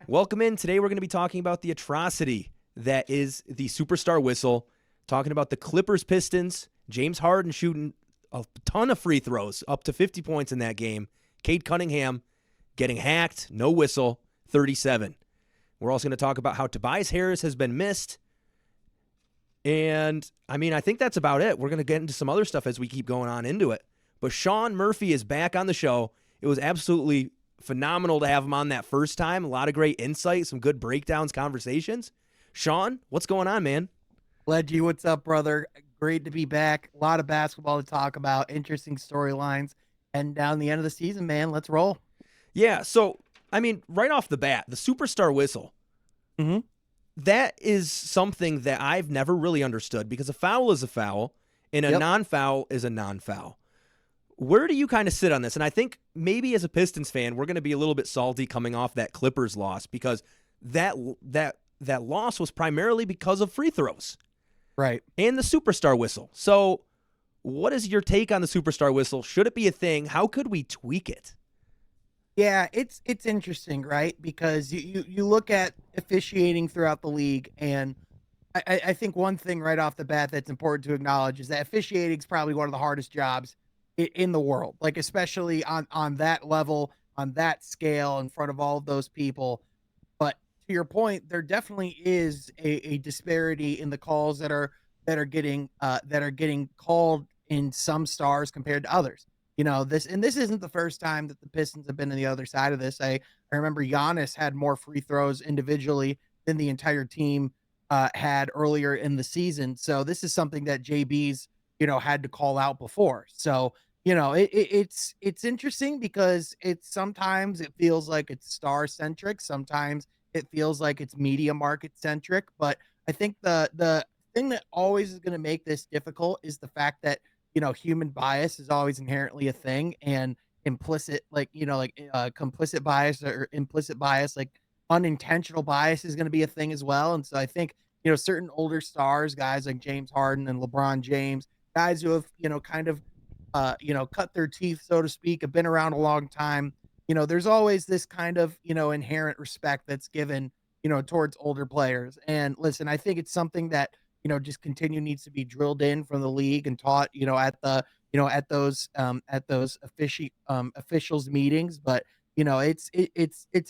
Welcome in. Today we're going to be talking about the atrocity that is the superstar whistle, talking about the Clippers Pistons, James Harden shooting a ton of free throws, up to 50 points in that game, Cade Cunningham getting hacked, no whistle, 37. We're also going to talk about how Tobias Harris has been missed. And, I think that's about it. We're going to get into some other stuff as we keep going on into it. But Sean Murphy is back on the show. It was absolutely phenomenal to have him on that first time. A lot of great insight, some good breakdowns, conversations. Sean, what's going on, man? Ledgy, what's up, brother? Great to be back. A lot of basketball to talk about, interesting storylines. And down the end of the season, man, let's roll. Yeah, so, right off the bat, the superstar whistle, Mm-hmm. that is something that I've never really understood because a foul is a foul and a Yep. non-foul is a non-foul. Where do you kind of sit on this? And I think maybe as a Pistons fan, we're going to be a little bit salty coming off that Clippers loss because that loss was primarily because of free throws Right. and the superstar whistle. So, what is your take on the superstar whistle? Should it be a thing? How could we tweak it? Yeah, it's interesting, right? Because you look at officiating throughout the league, and I think one thing right off the bat that's important to acknowledge is that officiating is probably one of the hardest jobs in the world, like especially on that level, on that scale, in front of all of those people. But to your point, there definitely is a disparity in the calls that are getting called in some stars compared to others. This isn't the first time that the Pistons have been on the other side of this. I remember Giannis had more free throws individually than the entire team had earlier in the season. So this is something that JB's had to call out before. So it's interesting because it's sometimes it feels like it's star centric, sometimes it feels like it's media market centric. But I think the thing that always is going to make this difficult is the fact that human bias is always inherently a thing, and implicit, complicit bias or implicit bias, like unintentional bias, is going to be a thing as well. And so I think certain older stars, guys like James Harden and LeBron James, guys who have kind of cut their teeth, so to speak, have been around a long time. There's always this kind of, inherent respect that's given, towards older players. And listen, I think it's something that, just continue needs to be drilled in from the league and taught, at those officials meetings. But, it's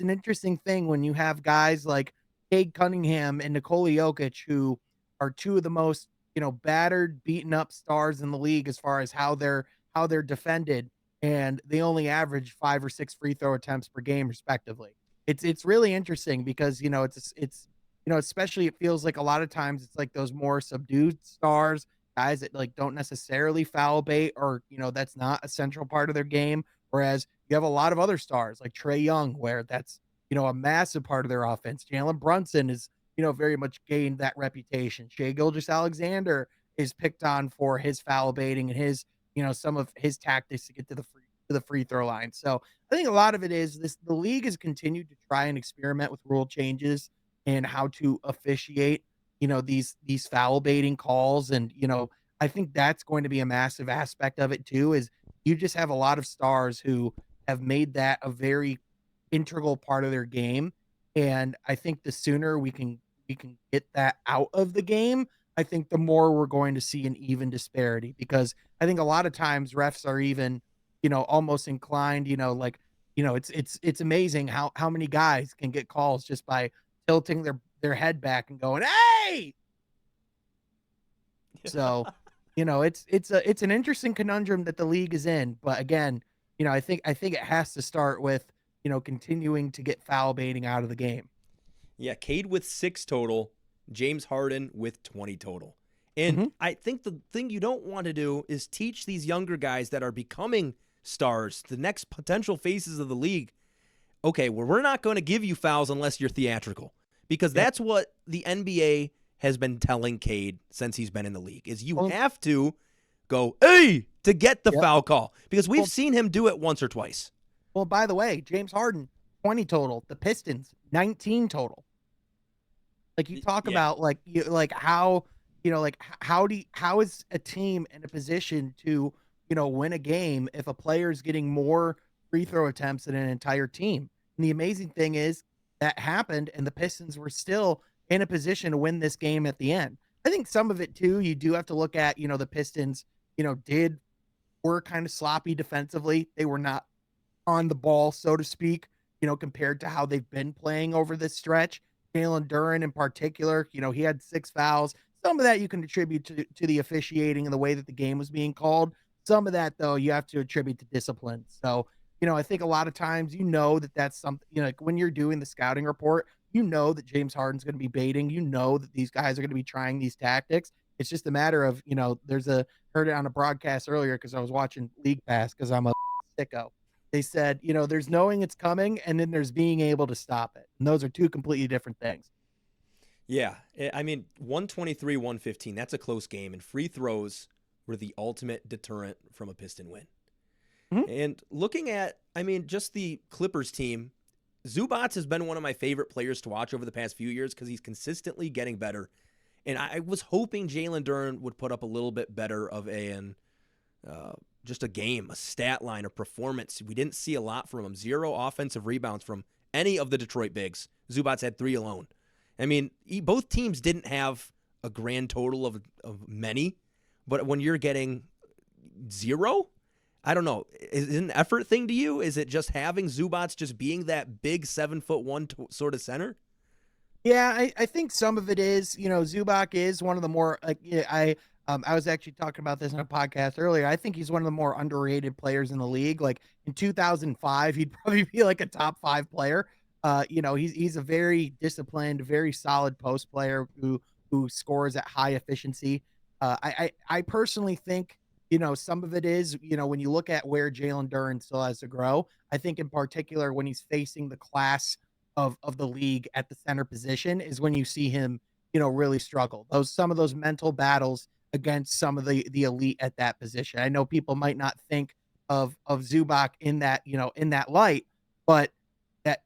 an interesting thing when you have guys like Cade Cunningham and Nikola Jokic, who are two of the most, battered, beaten up stars in the league as far as how they're defended, and they only average 5 or 6 free throw attempts per game, respectively. It's really interesting because especially it feels like a lot of times it's like those more subdued stars, guys that like don't necessarily foul bait, or that's not a central part of their game. Whereas you have a lot of other stars like Trey Young, where that's a massive part of their offense. Jalen Brunson is very much gained that reputation. Shea Gilgeous-Alexander is picked on for his foul baiting and his some of his tactics to get to the free throw line. So I think a lot of it is this: the league has continued to try and experiment with rule changes and how to officiate, these foul baiting calls. And, I think that's going to be a massive aspect of it too, is you just have a lot of stars who have made that a very integral part of their game. And I think the sooner we can get that out of the game, I think the more we're going to see an even disparity, because I think a lot of times refs are even, almost inclined, it's amazing how many guys can get calls just by tilting their head back and going, "Hey!" So, it's an interesting conundrum that the league is in. But again, I think it has to start with, continuing to get foul baiting out of the game. Yeah, Cade with 6 total, James Harden with 20 total. And Mhm. I think the thing you don't want to do is teach these younger guys that are becoming stars, the next potential faces of the league, okay, well, we're not going to give you fouls unless you're theatrical. Because Yep. that's what the NBA has been telling Cade since he's been in the league, is you Well, have to go, hey, to get the yep. foul call. Because we've Well, seen him do it once or twice. well, by the way, James Harden, 20 total. The Pistons, 19 total. Like, you talk Yeah. about, like, how, how is a team in a position to, win a game if a player is getting more free throw attempts than an entire team? And the amazing thing is that happened, and the Pistons were still in a position to win this game at the end. I think some of it too, you do have to look at, the Pistons, were kind of sloppy defensively. They were not on the ball, so to speak, compared to how they've been playing over this stretch. Jalen Duren in particular, he had 6 fouls. Some of that you can attribute to the officiating and the way that the game was being called. Some of that, though, you have to attribute to discipline. So, I think a lot of times, that's something, like when you're doing the scouting report, that James Harden's going to be baiting, that these guys are going to be trying these tactics. It's just a matter of, heard it on a broadcast earlier because I was watching League Pass because I'm a sicko. They said, there's knowing it's coming and then there's being able to stop it. And those are two completely different things. Yeah. I mean, 123, 115, that's a close game. And free throws were the ultimate deterrent from a Piston win. Mm-hmm. And looking at, just the Clippers team, Zubac has been one of my favorite players to watch over the past few years because he's consistently getting better. And I was hoping Jalen Duren would put up a little bit better of just a game, a stat line, a performance. We didn't see a lot from him. 0 offensive rebounds from any of the Detroit bigs. Zubac had 3 alone. Both teams didn't have a grand total of many, but when you're getting 0, I don't know. Is it an effort thing to you? Is it just having Zubac just being that big 7'1" sort of center? Yeah, I think some of it is, Zubac is one of the more, I was actually talking about this in a podcast earlier. I think he's one of the more underrated players in the league. Like in 2005, he'd probably be like a top 5 player. He's a very disciplined, very solid post player who scores at high efficiency. I personally think, some of it is, when you look at where Jalen Duren still has to grow, I think in particular when he's facing the class of the league at the center position is when you see him, really struggle. Some of those mental battles against some of the elite at that position. I know people might not think of Zubac in that, in that light, but that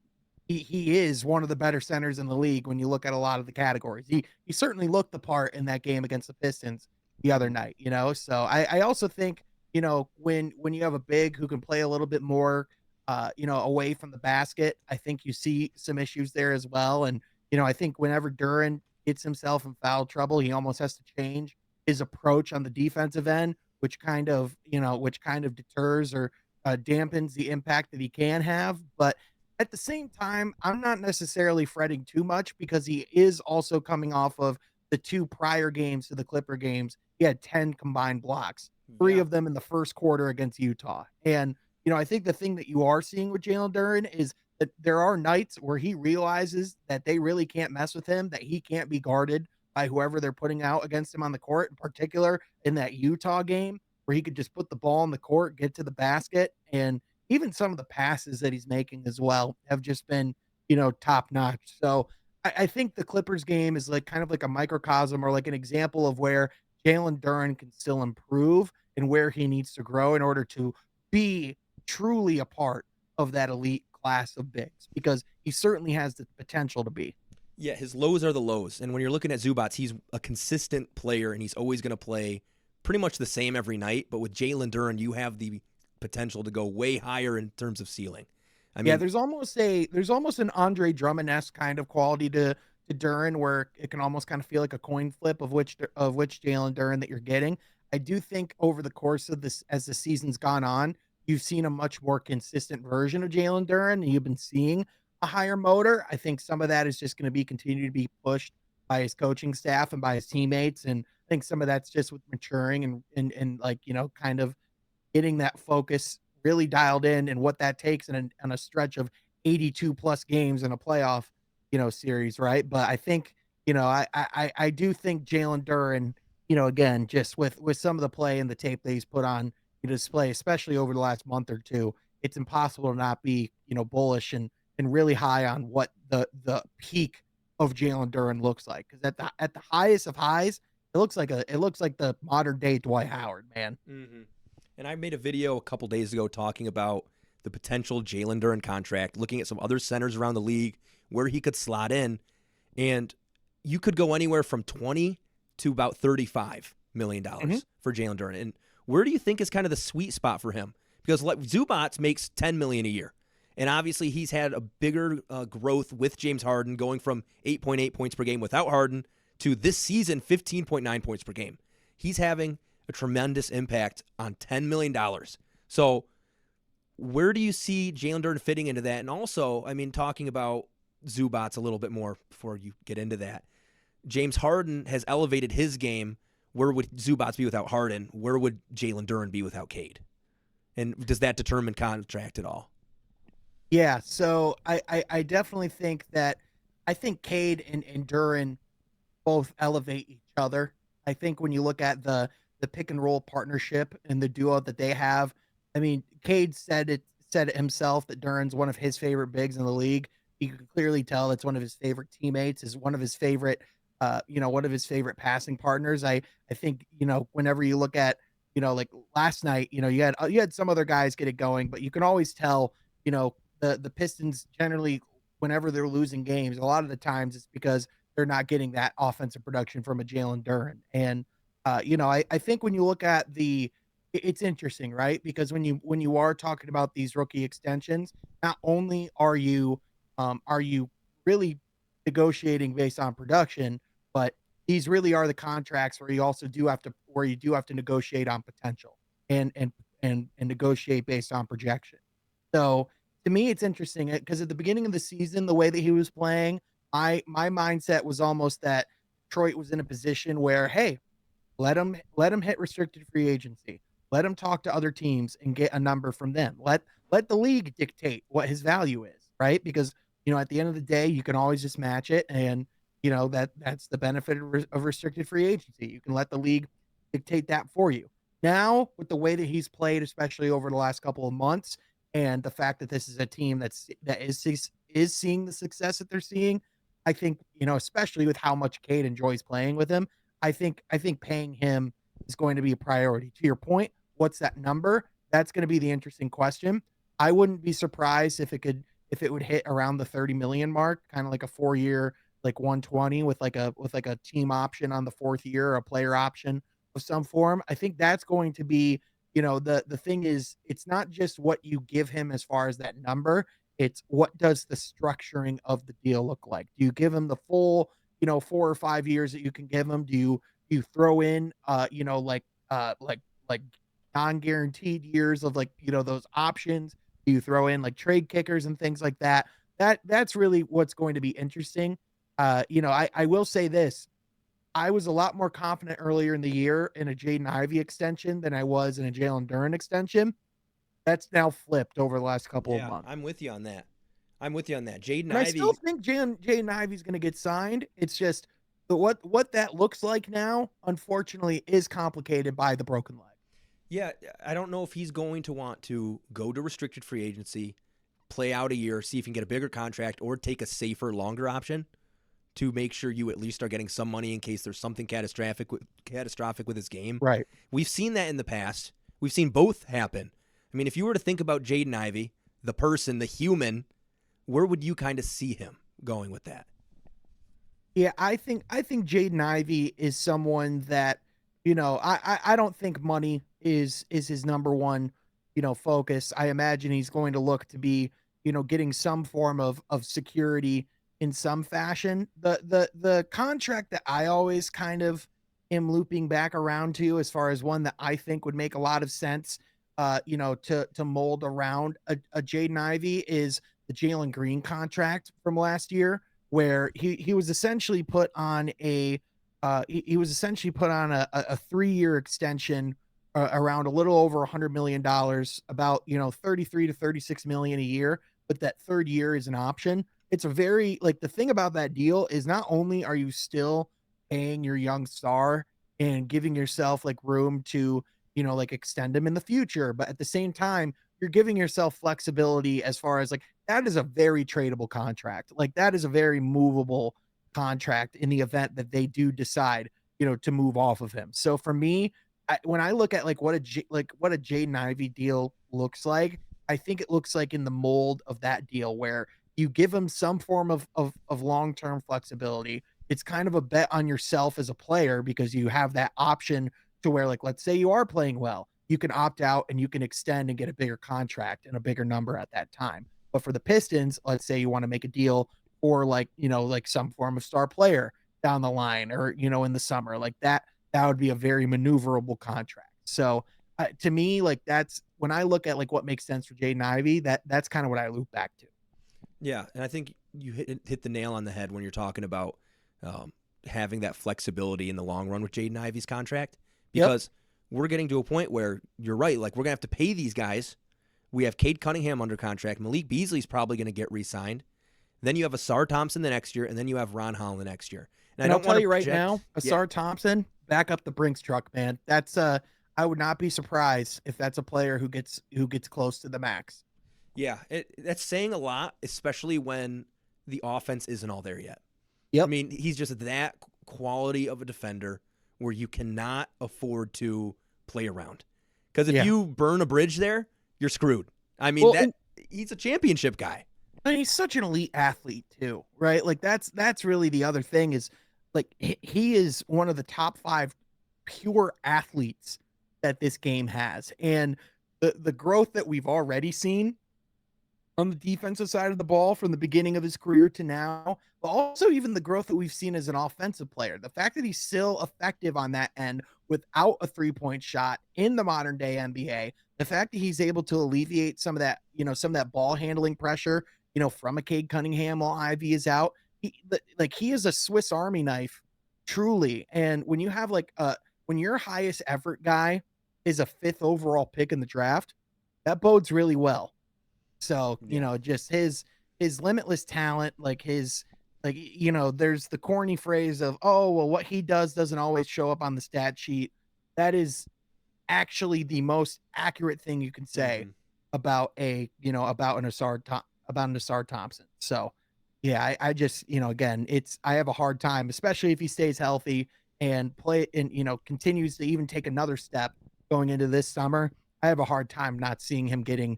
he is one of the better centers in the league when you look at a lot of the categories. He certainly looked the part in that game against the Pistons the other night, So I also think, when you have a big who can play a little bit more away from the basket, I think you see some issues there as well. And, I think whenever Duren gets himself in foul trouble, he almost has to change his approach on the defensive end, which kind of deters or dampens the impact that he can have. But at the same time, I'm not necessarily fretting too much because he is also coming off of the 2 prior games to the Clipper games. He had 10 combined blocks, 3 of them in the first quarter against Utah. And, I think the thing that you are seeing with Jalen Duren is that there are nights where he realizes that they really can't mess with him, that he can't be guarded by whoever they're putting out against him on the court, in particular in that Utah game where he could just put the ball in the court, get to the basket. And even some of the passes that he's making as well have just been, top notch. So I think the Clippers game is like kind of like a microcosm or like an example of where Jalen Duren can still improve and where he needs to grow in order to be truly a part of that elite class of bigs, because he certainly has the potential to be. Yeah, his lows are the lows. And when you're looking at Zubac, he's a consistent player, and he's always going to play pretty much the same every night. But with Jalen Duren, you have the potential to go way higher in terms of ceiling. There's almost an Andre Drummond-esque kind of quality to Duren, where it can almost kind of feel like a coin flip of which Jalen Duren that you're getting. I do think over the course of this, as the season's gone on, you've seen a much more consistent version of Jalen Duren, and you've been seeing a higher motor. I think some of that is just going to continue to be pushed by his coaching staff and by his teammates. And I think some of that's just with maturing and like, kind of getting that focus really dialed in and what that takes in a stretch of 82 plus games in a playoff, series. Right. But I think, I do think Jalen Duren, again, just with some of the play and the tape that he's put on display, especially over the last month or two, it's impossible to not be, bullish and really high on what the peak of Jalen Duren looks like. Because at the highest of highs, it looks like the modern day Dwight Howard, man. Mm-hmm. And I made a video a couple days ago talking about the potential Jalen Duren contract, looking at some other centers around the league where he could slot in, and you could go anywhere from 20 to about $35 million for Jalen Duren. And where do you think is kind of the sweet spot for him? Because like Zubac makes $10 million a year, And obviously, he's had a bigger growth with James Harden, going from 8.8 points per game without Harden to this season 15.9 points per game. He's having a tremendous impact on $10 million. So, where do you see Jalen Duren fitting into that? And also, I mean, talking about Zubats a little bit more before you get into that. James Harden has elevated his game. Where would Zubats be without Harden? Where would Jalen Duren be without Cade? And does that determine contract at all? Yeah, so I definitely think that I think Cade and Duren both elevate each other. I think when you look at the pick and roll partnership and the duo that they have, I mean, Cade said it himself that Duren's one of his favorite bigs in the league. You can clearly tell it's one of his favorite teammates, is one of his favorite one of his favorite passing partners. I think, whenever you look at, like last night, you had some other guys get it going, but you can always tell, the Pistons generally, whenever they're losing games, a lot of the times it's because they're not getting that offensive production from a Jalen Duren. And I think when you look at it's interesting, right? Because when you are talking about these rookie extensions, not only are you really negotiating based on production, but these really are the contracts where you do have to negotiate on potential and negotiate based on projection. So to me, it's interesting because at the beginning of the season, the way that he was playing, my mindset was almost that Detroit was in a position where, hey, let him hit restricted free agency. Let him talk to other teams and get a number from them. Let the league dictate what his value is, right? Because at the end of the day, you can always just match it, and that's the benefit of restricted free agency. You can let the league dictate that for you. Now, with the way that he's played, especially over the last couple of months, and the fact that this is a team that is seeing the success that they're seeing, I think especially with how much Cade enjoys playing with him, I think paying him is going to be a priority. To your point, what's that number? That's going to be the interesting question. I wouldn't be surprised if it would hit around the 30 million mark, kind of like a 4 year, like 120 with like a team option on the fourth year, or a player option of some form. I think that's going to be, the thing is, it's not just what you give him as far as that number, it's what does the structuring of the deal look like? Do you give him the full, 4 or 5 years that you can give him? Do you throw in like non-guaranteed years of, like, those options? Do you throw in like trade kickers and things like that? That's really what's going to be interesting. I will say this. I was a lot more confident earlier in the year in a Jaden Ivey extension than I was in a Jalen Duren extension. That's now flipped over the last couple of Yeah, months. I'm with you on that. I'm with you on that. Jaden And I still Ivey, think Jaden Ivey's going to get signed. It's just what that looks like now, unfortunately, is complicated by the broken leg. yeah, I don't know if he's going to want to go to restricted free agency, play out a year, see if he can get a bigger contract, or take a safer, longer option to make sure you at least are getting some money in case there's something catastrophic with his game. Right. We've seen that in the past. We've seen both happen. I mean, if you were to think about Jaden Ivey, the person, the human, where would you kind of see him going with that? Yeah, I think Jaden Ivey is someone that, I don't think money is his number one, focus. I imagine he's going to look to be, getting some form of security in some fashion. The contract that I always kind of am looping back around to, as far as one that I think would make a lot of sense, to mold around a Jaden Ivey, is the Jalen Green contract from last year, where he was essentially put on a 3 year extension, around a little over $100 million, about 33 to 36 million a year, but that third year is an option. It's a very, like, the thing about that deal is, not only are you still paying your young star and giving yourself like room to like extend him in the future, but at the same time you're giving yourself flexibility, as far as, like, that is a very tradable contract. Like, that is a very movable contract in the event that they do decide, to move off of him. So for me, when I look at like what a Jaden Ivey deal looks like, I think it looks like in the mold of that deal, where you give him some form of long term flexibility. It's kind of a bet on yourself as a player, because you have that option to where, like, let's say you are playing well, you can opt out and you can extend and get a bigger contract and a bigger number at that time. But for the Pistons, let's say you want to make a deal for like, like some form of star player down the line or, in the summer, like that would be a very maneuverable contract. So to me, like that's when I look at like what makes sense for Jaden Ivey, that's kind of what I loop back to. Yeah, and I think you hit the nail on the head when you're talking about having that flexibility in the long run with Jaden Ivey's contract, Yep. because we're getting to a point where you're right. Like, we're gonna have to pay these guys. We have Cade Cunningham under contract. Malik Beasley's probably gonna get re-signed. Then you have Asar Thompson the next year, and then you have Ron Holland the next year. And I And I'll don't want tell to you right project. now, Yeah, Asar Thompson, back up the Brinks truck, man. That's I would not be surprised if that's a player who gets close to the max. yeah, that's saying a lot, especially when the offense isn't all there yet. I Yep. mean, he's just that quality of a defender where you cannot afford to play around. Because if Yeah. you burn a bridge there, you're screwed. I mean, Well, that he's a championship guy. and he's such an elite athlete too, right? Like that's really the other thing is like he is one of the top 5 pure athletes that this game has. And the growth that we've already seen on the defensive side of the ball from the beginning of his career to now, but also even the growth that we've seen as an offensive player. The fact that he's still effective on that end without a three-point shot in the modern day NBA, the fact that he's able to alleviate some of that, some of that ball handling pressure, from a Cade Cunningham while Ivy is out. He is a Swiss Army knife, truly. And when you have when your highest effort guy is a 5th overall pick in the draft, that bodes really well. So, Yeah. just his limitless talent, there's the corny phrase of, oh, well, what he does doesn't always show up on the stat sheet. That is actually the most accurate thing you can say Mm-hmm. about about an Asar Thompson. So yeah, I just, again, I have a hard time, especially if he stays healthy and continues to even take another step going into this summer. I have a hard time not seeing him getting,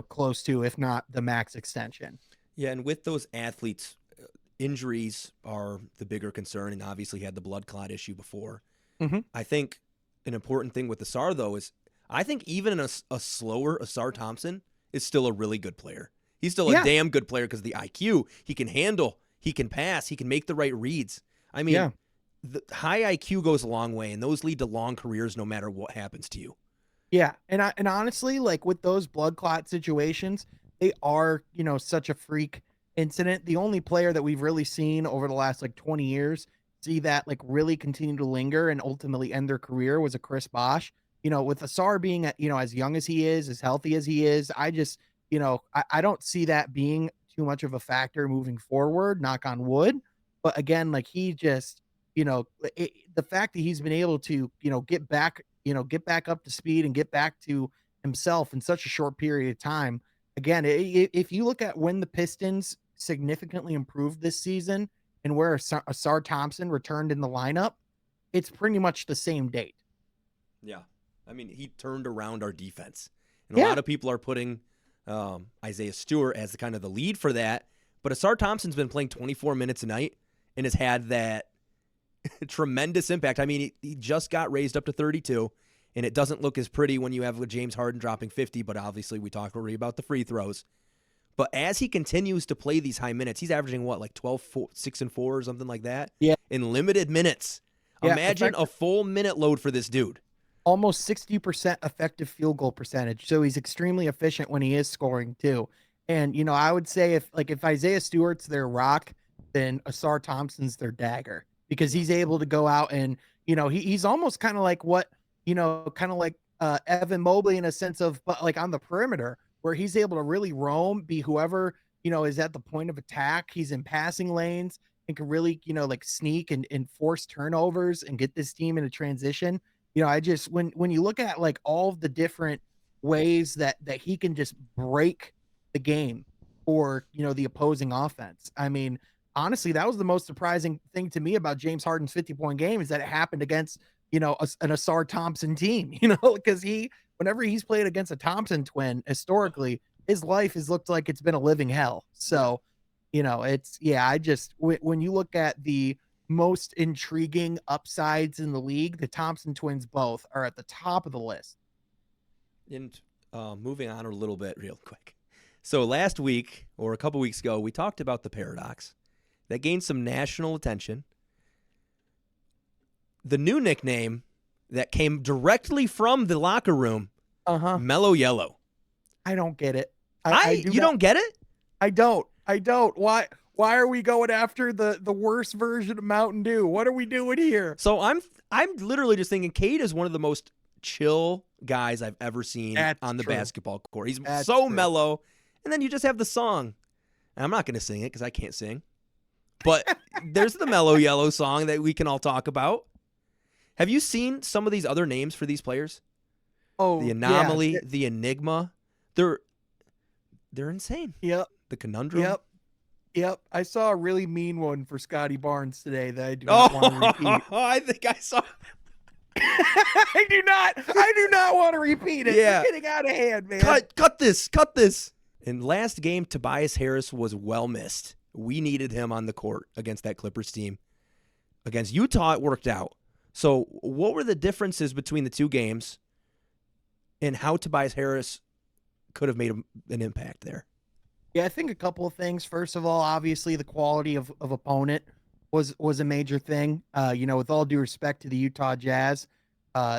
close to, if not the max extension. Yeah, and with those athletes, injuries are the bigger concern, and obviously had the blood clot issue before. Mm-hmm. I think an important thing with Asar, though, is I think even a slower Asar Thompson is still a really good player. He's still a Yeah. damn good player because the IQ, he can handle, he can pass, he can make the right reads. I mean, Yeah. the high IQ goes a long way, and those lead to long careers no matter what happens to you. Yeah, and honestly, like with those blood clot situations, they are, such a freak incident. The only player that we've really seen over the last like 20 years see that like really continue to linger and ultimately end their career was a Chris Bosh. With Asar being, as young as he is, as healthy as he is, I just, I don't see that being too much of a factor moving forward, knock on wood. But again, like he just, the fact that he's been able to, get back up to speed and get back to himself in such a short period of time. Again, if you look at when the Pistons significantly improved this season and where Asar Thompson returned in the lineup, it's pretty much the same date. Yeah. I mean, he turned around our defense. And a Yeah. lot of people are putting Isaiah Stewart as the kind of the lead for that. But Asar Thompson's been playing 24 minutes a night and has had that tremendous impact. I mean, he just got raised up to 32, and it doesn't look as pretty when you have James Harden dropping 50, but obviously we talked already about the free throws. But as he continues to play these high minutes, he's averaging what, like 12, 6 and 4 or something like that? Yeah. In limited minutes. Yeah, Imagine a full minute load for this dude. Almost 60% effective field goal percentage. So he's extremely efficient when he is scoring too. And, I would say if Isaiah Stewart's their rock, then Asar Thompson's their dagger because he's able to go out and, he's almost kind of like Evan Mobley in a sense of, but like on the perimeter where he's able to really roam, be whoever, is at the point of attack. He's in passing lanes and can really, like sneak and force turnovers and get this team into transition. I just when you look at like all of the different ways that he can just break the game for the opposing offense. I mean, honestly, that was the most surprising thing to me about James Harden's 50-point game is that it happened against an Asar Thompson team. Because whenever he's played against a Thompson twin historically, his life has looked like it's been a living hell. So, when you look at the most intriguing upsides in the league, the Thompson twins both are at the top of the list. And moving on a little bit real quick. So last week, or a couple weeks ago, we talked about the paradox that gained some national attention. The new nickname that came directly from the locker room, Mellow Yellow. I don't get it. You don't get it? I don't. Why are we going after the worst version of Mountain Dew? What are we doing here? So I'm literally just thinking Cade is one of the most chill guys I've ever seen on the basketball court. He's so mellow. And then you just have the song. And I'm not going to sing it because I can't sing. But there's the Mellow Yellow song that we can all talk about. Have you seen some of these other names for these players? Oh, the Anomaly, the Enigma. They're insane. Yep. The Conundrum. Yep. I saw a really mean one for Scotty Barnes today that I do not want to repeat. I think I saw. I do not want to repeat it. Yeah. It's getting out of hand, man. Cut this. In last game, Tobias Harris was well missed. We needed him on the court against that Clippers team. Against Utah, it worked out. So what were the differences between the two games and how Tobias Harris could have made an impact there? Yeah, I think a couple of things. First of all, obviously the quality of opponent was a major thing. With all due respect to the Utah Jazz,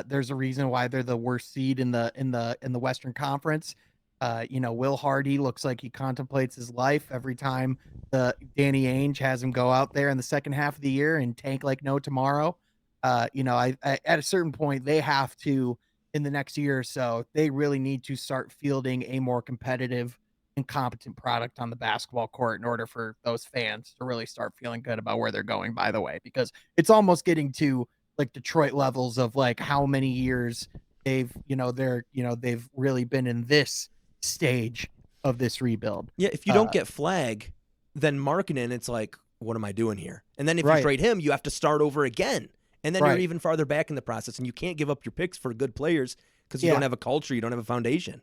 there's a reason why they're the worst seed in the Western Conference. Will Hardy looks like he contemplates his life every time Danny Ainge has him go out there in the second half of the year and tank like no tomorrow. At a certain point, they have to, in the next year or so, they really need to start fielding a more competitive and competent product on the basketball court in order for those fans to really start feeling good about where they're going, by the way, because it's almost getting to like Detroit levels of like how many years they've really been in this stage of this rebuild. Yeah, if you don't get Flag, then Markkanen, it's like, what am I doing here? And then if you trade him, you have to start over again. And then you're even farther back in the process, and you can't give up your picks for good players because you don't have a culture, you don't have a foundation.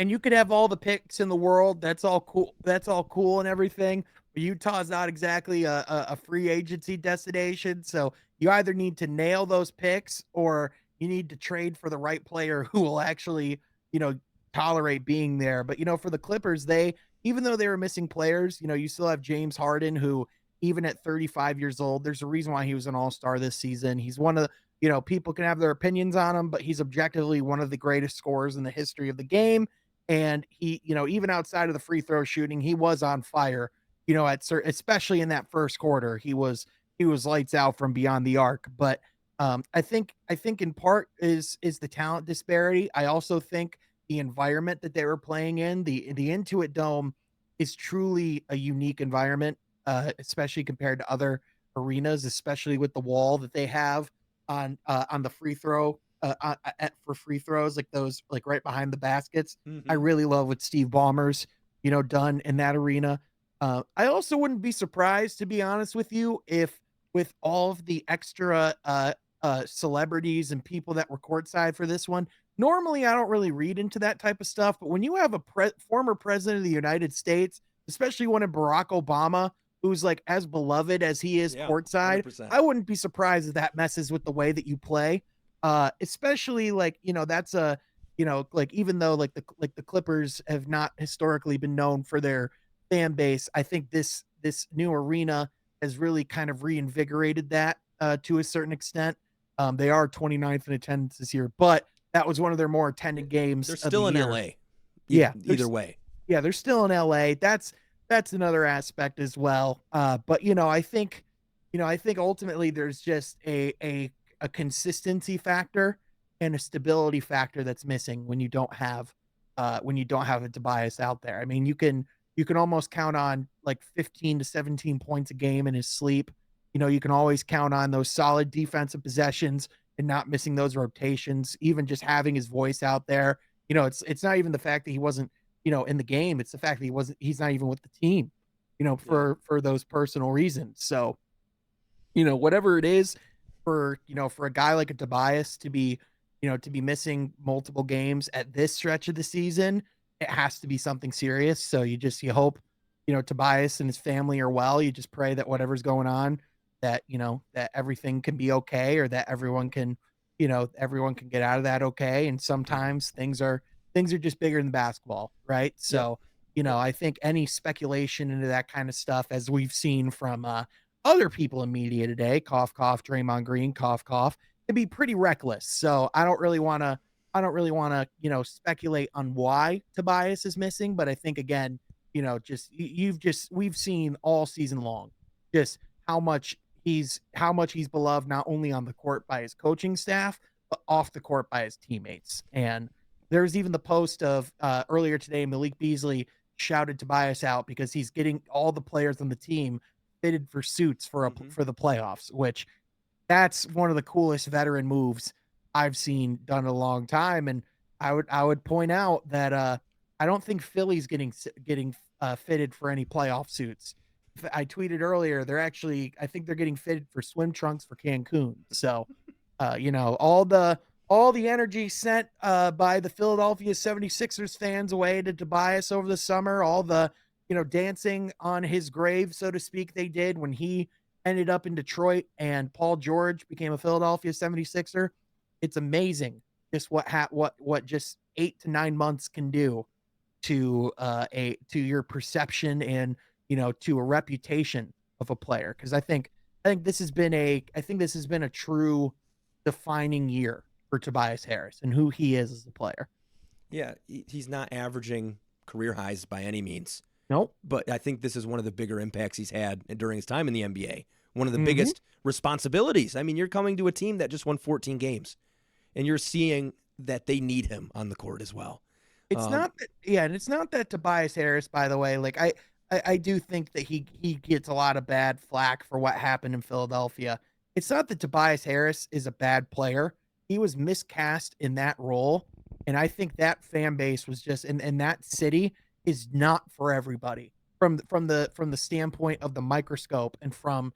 And you could have all the picks in the world. That's all cool. That's all cool and everything. But Utah's not exactly a free agency destination. So you either need to nail those picks or you need to trade for the right player who will actually, tolerate being there. But, for the Clippers, even though they were missing players, you still have James Harden, who even at 35 years old, there's a reason why he was an all-star this season. He's one of the, people can have their opinions on him, but he's objectively one of the greatest scorers in the history of the game. And he, even outside of the free throw shooting, he was on fire, especially in that first quarter, he was lights out from beyond the arc. But I think in part is the talent disparity. I also think the environment that they were playing in, the Intuit Dome is truly a unique environment, especially compared to other arenas, especially with the wall that they have on the free throw for free throws, like those, like right behind the baskets. Mm-hmm. I really love what Steve Ballmer's, done in that arena. I also wouldn't be surprised, to be honest with you, if with all of the extra celebrities and people that were courtside for this one, normally I don't really read into that type of stuff, but when you have a former president of the United States, especially one of Barack Obama, who's like as beloved as he is courtside, 100%. I wouldn't be surprised if that messes with the way that you play. Especially like, that's even though like the Clippers have not historically been known for their fan base, I think this new arena has really kind of reinvigorated that to a certain extent. They are 29th in attendance this year, but that was one of their more attended games. They're still in LA. Either way. Yeah, they're still in LA. That's another aspect as well. But I think ultimately there's just a consistency factor and a stability factor that's missing when you don't have a Tobias out there. I mean, you can almost count on like 15 to 17 points a game in his sleep. You can always count on those solid defensive possessions and not missing those rotations, even just having his voice out there. It's not even the fact that he wasn't, in the game. It's the fact that he's not even with the team, for those personal reasons. So, whatever it is for a guy like a Tobias to be missing multiple games at this stretch of the season, it has to be something serious. So you hope, Tobias and his family are well. You just pray that whatever's going on, that everything can be okay, or that everyone can get out of that okay. And sometimes things are just bigger than basketball, right? So I think any speculation into that kind of stuff, as we've seen from other people in media today, cough, cough, Draymond Green, cough, cough, can be pretty reckless. So I don't really want to, speculate on why Tobias is missing. But I think, again, we've seen all season long just how much he's beloved, not only on the court by his coaching staff, but off the court by his teammates. And there's even the post of earlier today, Malik Beasley shouted Tobias out because he's getting all the players on the team fitted for suits for the playoffs, which that's one of the coolest veteran moves I've seen done in a long time. And I would point out that I don't think Philly's getting fitted for any playoff suits. I tweeted earlier I think they're getting fitted for swim trunks for Cancun. So all the energy sent by the Philadelphia 76ers fans away to Tobias over the summer, all the dancing on his grave, so to speak, they did when he ended up in Detroit and Paul George became a Philadelphia 76er. It's amazing just what just 8 to 9 months can do to your perception and to a reputation of a player. Because I think this has been a true defining year for Tobias Harris and who he is as a player. Yeah, he's not averaging career highs by any means. Nope. But I think this is one of the bigger impacts he's had during his time in the NBA. One of the Mhm. biggest responsibilities. I mean, you're coming to a team that just won 14 games, and you're seeing that they need him on the court as well. It's not that, yeah, and it's not that Tobias Harris, by the way, like I do think that he gets a lot of bad flack for what happened in Philadelphia. It's not that Tobias Harris is a bad player. He was miscast in that role, and I think that fan base was just in that city is not for everybody from the standpoint of the microscope and from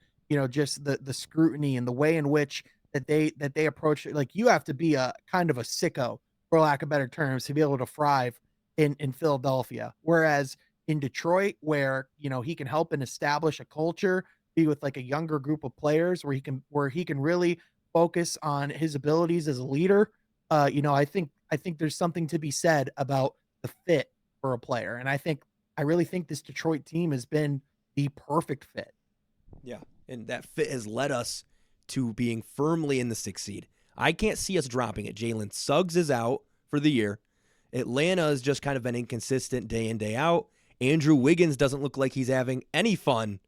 just the scrutiny and the way in which that they approach it. Like, you have to be a kind of a sicko, for lack of better terms, to be able to thrive in Philadelphia. Whereas in Detroit, where he can help and establish a culture, be with like a younger group of players where he can really focus on his abilities as a leader. I think there's something to be said about the fit for a player, and I really think this Detroit team has been the perfect fit. Yeah, and that fit has led us to being firmly in the 6th seed. I can't see us dropping it. Jalen Suggs is out for the year. Atlanta has just kind of been inconsistent day in, day out. Andrew Wiggins doesn't look like he's having any fun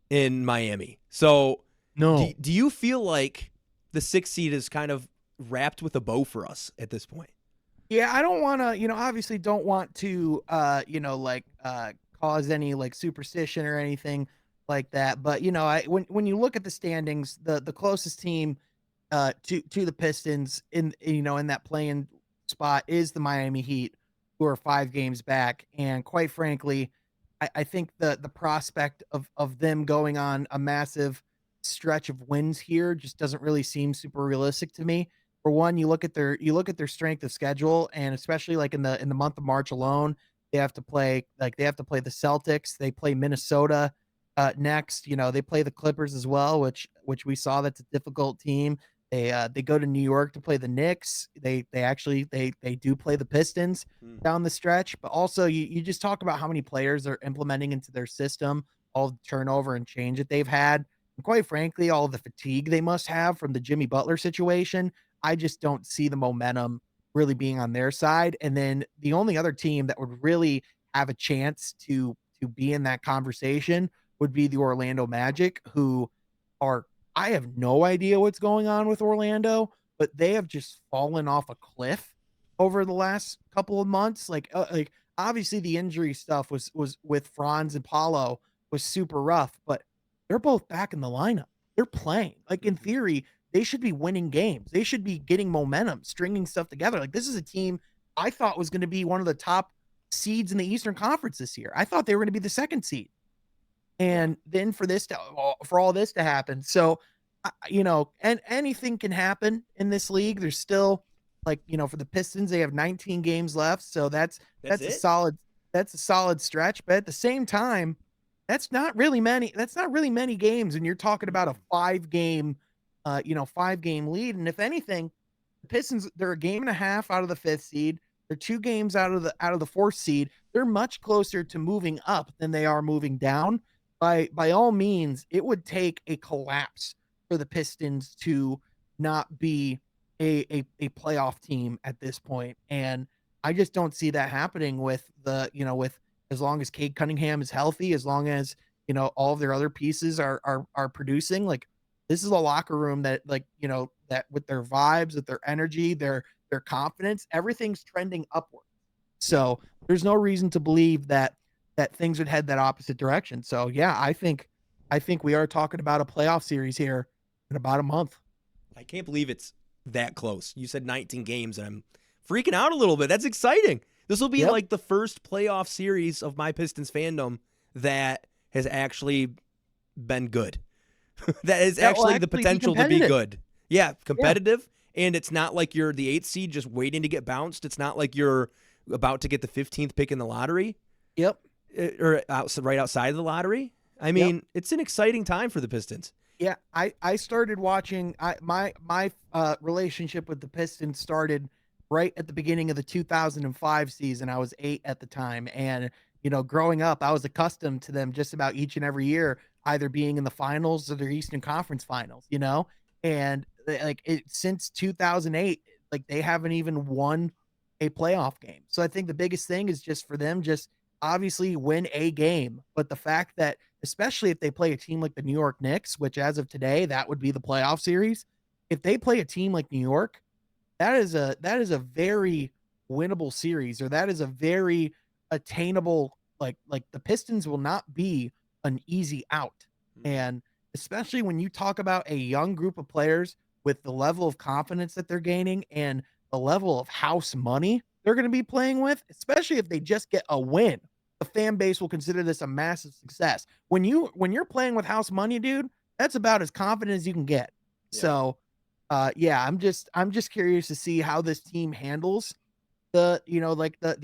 in Miami. So No. do you feel like the 6th seed is kind of wrapped with a bow for us at this point? Yeah, I don't want to, obviously don't want to, cause any like superstition or anything like that. But when you look at the standings, the closest team to the Pistons in that playing spot is the Miami Heat, who are 5 games back. And quite frankly, I think the prospect of them going on a massive stretch of wins here just doesn't really seem super realistic to me. For one, you look at their strength of schedule, and especially like in the month of March alone, they have to play the Celtics, they play Minnesota next. They play the Clippers as well, which we saw that's a difficult team. They go to New York to play the Knicks. They do play the Pistons down the stretch. But also, you just talk about how many players are implementing into their system, all the turnover and change that they've had, and quite frankly, all the fatigue they must have from the Jimmy Butler situation. I just don't see the momentum really being on their side. And then the only other team that would really have a chance to be in that conversation would be the Orlando Magic, who are, I have no idea what's going on with Orlando, but they have just fallen off a cliff over the last couple of months. Like obviously the injury stuff was with Franz and Paulo was super rough, but they're both back in the lineup. They're playing. Like, in theory, they should be winning games. They should be getting momentum, stringing stuff together. Like, this is a team I thought was going to be one of the top seeds in the Eastern Conference this year. I thought they were going to be the 2nd seed. Yeah. And then for all this to happen. So, and anything can happen in this league. There's still, like, for the Pistons, they have 19 games left. So That's that's a it? solid stretch. But at the same time, that's not really many games. And you're talking about a 5-game lead. And if anything, the Pistons, they're a game and a half out of the 5th seed. They're 2 games out of the 4th seed. They're much closer to moving up than they are moving down. By all means, it would take a collapse for the Pistons to not be a playoff team at this point, and I just don't see that happening with with as long as Cade Cunningham is healthy, as long as, all of their other pieces are producing. Like, this is a locker room that, that with their vibes, with their energy, their confidence, everything's trending upward. Yeah. So there's no reason to believe that things would head that opposite direction. So yeah, I think we are talking about a playoff series here in about a month. I can't believe it's that close. You said 19 games, and I'm freaking out a little bit. That's exciting. This will be Yep. like the first playoff series of my Pistons fandom that has actually been good. That is That will actually the actually be potential to be competitive. good. Yeah, Yeah. competitive, and it's not like you're the 8th seed just waiting to get bounced. It's not like you're about to get the 15th pick in the lottery Yep. or right outside of the lottery. I Yep. mean, it's an exciting time for the Pistons. Yeah, I started watching. My relationship with the Pistons started right at the beginning of the 2005 season. I was 8 at the time, and growing up, I was accustomed to them just about each and every year, either being in the finals or their Eastern Conference Finals. And since 2008, like, they haven't even won a playoff game. So I think the biggest thing is just for them, just obviously win a game, but the fact that, especially if they play a team like the New York Knicks, which as of today, that would be the playoff series. If they play a team like New York, that is a very winnable series, or that is a very attainable, like the Pistons will not be an easy out. And especially when you talk about a young group of players with the level of confidence that they're gaining and the level of house money they're going to be playing with, especially if they just get a win, the fan base will consider this a massive success. When you're playing with house money, dude, that's about as confident as you can get. Yeah. So, yeah, I'm just curious to see how this team handles the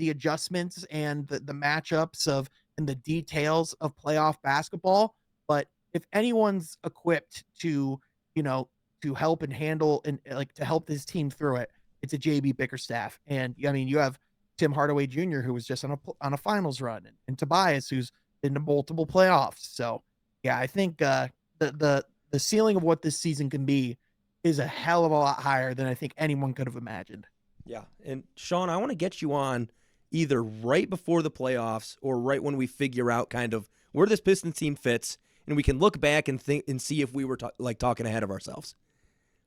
adjustments and the matchups of and the details of playoff basketball. But if anyone's equipped to, you know, to help and handle and like to help this team through it, it's a JB Bickerstaff. And I mean, you have Tim Hardaway Jr., who was just on a finals run, and Tobias, who's been to multiple playoffs. So yeah, I think the ceiling of what this season can be is a hell of a lot higher than I think anyone could have imagined. Yeah. And Sean, I want to get you on either right before the playoffs or right when we figure out kind of where this Pistons team fits, and we can look back and think and see if we were talking ahead of ourselves.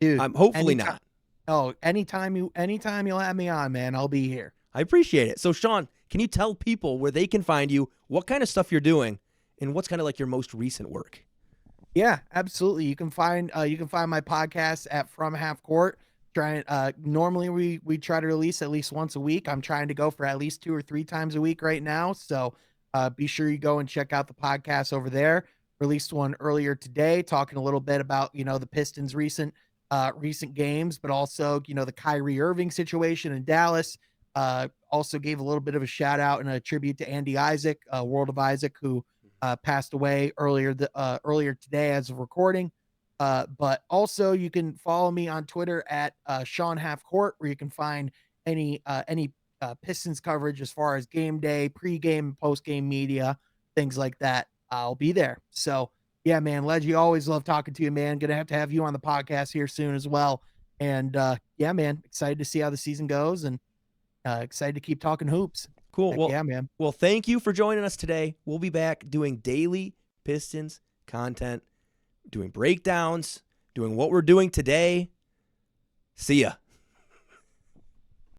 Dude, Hopefully anytime, not. oh, anytime you'll have me on, man, I'll be here. I appreciate it. So, Sean, can you tell people where they can find you, what kind of stuff you're doing, and what's kind of like your most recent work? Yeah, absolutely. You can find my podcast at From Half Court. Normally we try to release at least once a week. I'm trying to go for at least 2 or 3 times a week right now. So be sure you go and check out the podcast over there. Released one earlier today, talking a little bit about the Pistons' recent games, but also the Kyrie Irving situation in Dallas. Also gave a little bit of a shout out and a tribute to Andy Isaac, World of Isaac, who passed away earlier today as of recording. But also you can follow me on Twitter at Sean Half Court, where you can find any Pistons coverage as far as game day, pregame, postgame media, things like that. I'll be there. So yeah, man, Leggy, always love talking to you, man. Gonna have to have you on the podcast here soon as well. And yeah, man, excited to see how the season goes, and excited to keep talking hoops. Cool. Heck Well, yeah, man. well, thank you for joining us today. We'll be back doing daily Pistons content, doing breakdowns, doing what we're doing today. See ya.